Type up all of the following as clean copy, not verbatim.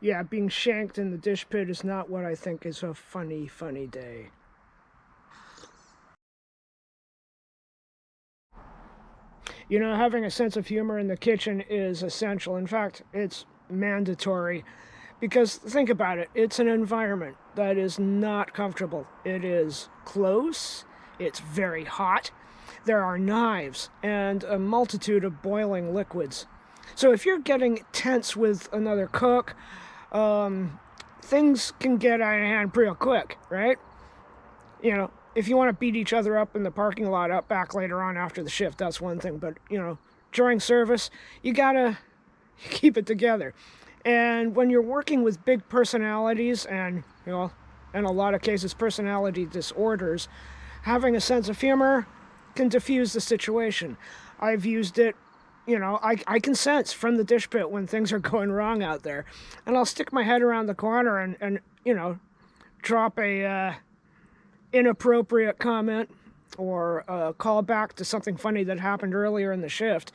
yeah, being shanked in the dish pit is not what I think is a funny, funny day. You know, having a sense of humor in the kitchen is essential. In fact, it's mandatory. Because think about it, it's an environment that is not comfortable. It is close, it's very hot, there are knives, and a multitude of boiling liquids. So if you're getting tense with another cook, things can get out of hand real quick, right? You know, if you want to beat each other up in the parking lot out back later on after the shift, that's one thing. But, you know, during service, you gotta keep it together. And when you're working with big personalities and, you know, in a lot of cases, personality disorders, having a sense of humor can diffuse the situation. I've used it, you know, I can sense from the dish pit when things are going wrong out there. And I'll stick my head around the corner and you know, drop a inappropriate comment or a call back to something funny that happened earlier in the shift.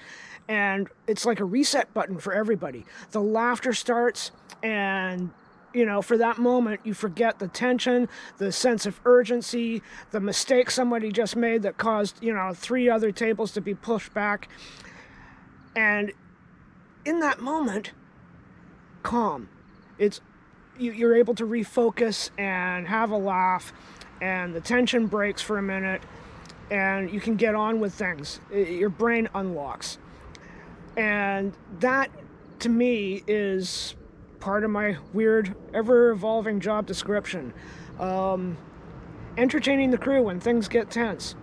And it's like a reset button for everybody. The laughter starts, and you know, for that moment, you forget the tension, the sense of urgency, the mistake somebody just made that caused, you know, 3 other tables to be pushed back. And in that moment, calm. You're able to refocus and have a laugh, and the tension breaks for a minute, and you can get on with things. Your brain unlocks. And that, to me, is part of my weird, ever-evolving job description. Entertaining the crew when things get tense.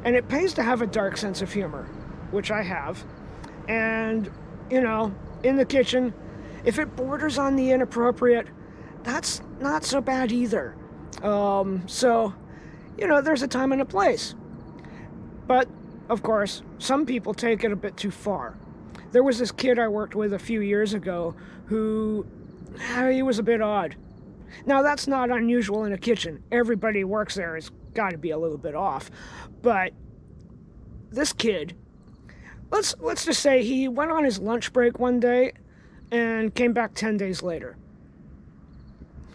And it pays to have a dark sense of humor, which I have. And, you know, in the kitchen, if it borders on the inappropriate, that's not so bad either. So, you know, there's a time and a place. But, of course, some people take it a bit too far. There was this kid I worked with a few years ago who, he was a bit odd. Now, that's not unusual in a kitchen. Everybody who works there has got to be a little bit off. But this kid, let's just say he went on his lunch break one day and came back 10 days later.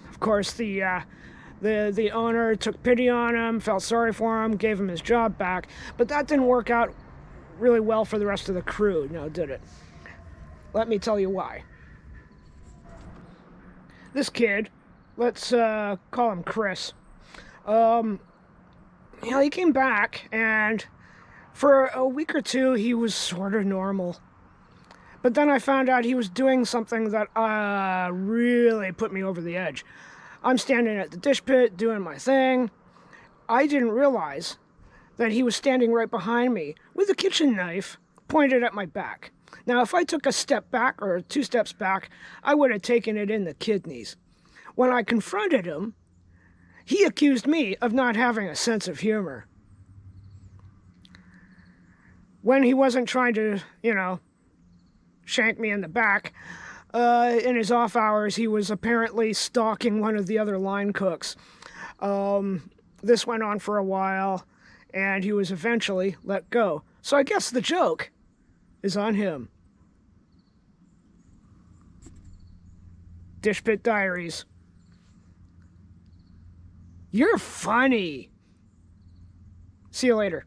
Of course, the owner took pity on him, felt sorry for him, gave him his job back. But that didn't work out really well for the rest of the crew, now did it? Let me tell you why. This kid, let's call him Chris. You know, he came back, and for a week or two, he was sort of normal. But then I found out he was doing something that really put me over the edge. I'm standing at the dish pit doing my thing. I didn't realize that he was standing right behind me with a kitchen knife pointed at my back. Now, if I took a step back or 2 steps back, I would have taken it in the kidneys. When I confronted him, he accused me of not having a sense of humor. When he wasn't trying to, you know, shank me in the back, in his off hours, he was apparently stalking one of the other line cooks. This went on for a while, and he was eventually let go. So I guess the joke is on him. Dish Pit Diaries. You're funny. See you later.